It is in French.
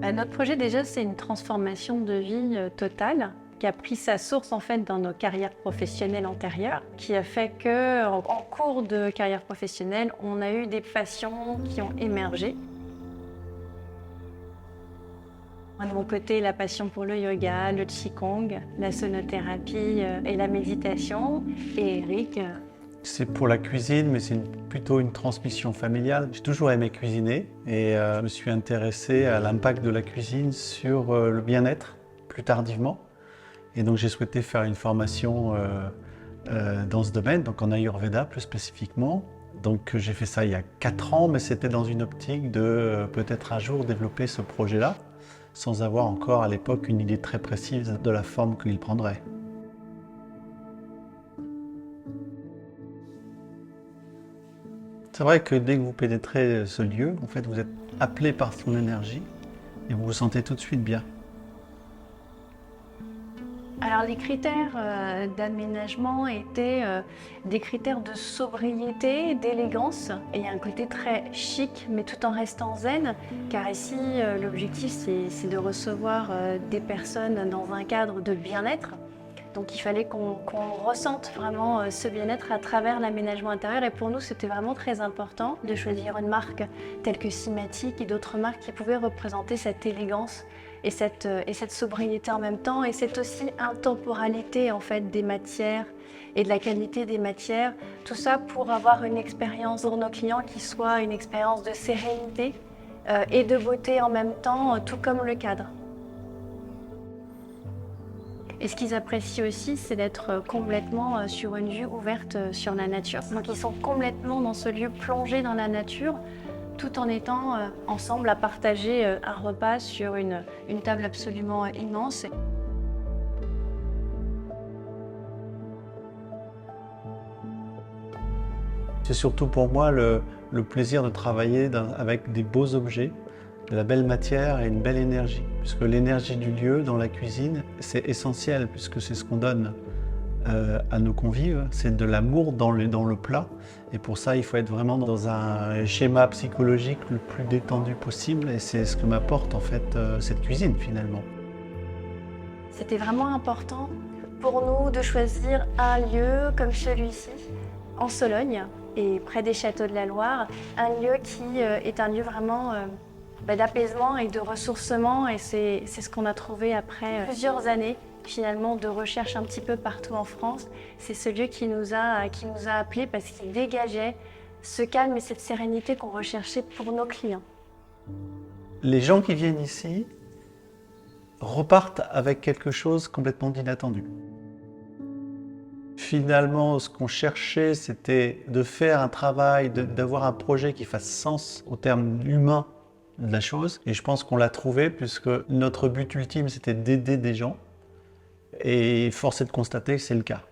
Notre projet déjà, c'est une transformation de vie totale qui a pris sa source en fait dans nos carrières professionnelles antérieures, qui a fait que en cours de carrière professionnelle, on a eu des passions qui ont émergé. De mon côté, la passion pour le yoga, le qigong, la sonothérapie et la méditation. Et Eric, C'est pour la cuisine, mais c'est plutôt une transmission familiale. J'ai toujours aimé cuisiner et je me suis intéressé à l'impact de la cuisine sur le bien-être plus tardivement. Et donc j'ai souhaité faire une formation dans ce domaine, donc en Ayurveda plus spécifiquement. Donc j'ai fait ça il y a 4 ans, mais c'était dans une optique de peut-être un jour développer ce projet-là, sans avoir encore à l'époque une idée très précise de la forme qu'il prendrait. C'est vrai que dès que vous pénétrez ce lieu, en fait, vous êtes appelé par son énergie et vous vous sentez tout de suite bien. alors les critères d'aménagement étaient des critères de sobriété, d'élégance. Et il y a un côté très chic, mais tout en restant zen, car ici l'objectif c'est de recevoir des personnes dans un cadre de bien-être. Donc il fallait qu'on ressente vraiment ce bien-être à travers l'aménagement intérieur. Et pour nous, c'était vraiment très important de choisir une marque telle que Cymatic et d'autres marques qui pouvaient représenter cette élégance et cette sobriété en même temps. Et cette aussi intemporalité en fait des matières et de la qualité des matières. Tout ça pour avoir une expérience pour nos clients qui soit une expérience de sérénité et de beauté en même temps, tout comme le cadre. Et ce qu'ils apprécient aussi, c'est d'être complètement sur une vue ouverte sur la nature. Donc ils sont complètement dans ce lieu plongé dans la nature, tout en étant ensemble à partager un repas sur une table absolument immense. C'est surtout pour moi le plaisir de travailler avec des beaux objets, de la belle matière et une belle énergie. Puisque l'énergie du lieu dans la cuisine, c'est essentiel, puisque c'est ce qu'on donne à nos convives. C'est de l'amour dans le plat. Et pour ça, il faut être vraiment dans un schéma psychologique le plus détendu possible. Et c'est ce que m'apporte en fait cette cuisine finalement. C'était vraiment important pour nous de choisir un lieu comme celui-ci, en Sologne et près des châteaux de la Loire. Un lieu qui est un lieu vraiment d'apaisement et de ressourcement, et c'est ce qu'on a trouvé après plusieurs années finalement de recherche un petit peu partout en France. C'est ce lieu qui nous a appelés parce qu'il dégageait ce calme et cette sérénité qu'on recherchait pour nos clients. Les gens qui viennent ici repartent avec quelque chose complètement d'inattendu. Finalement, ce qu'on cherchait, c'était de faire un travail, d'avoir un projet qui fasse sens au terme humain de la chose. Et je pense qu'on l'a trouvé puisque notre but ultime, c'était d'aider des gens. Et force est de constater que c'est le cas.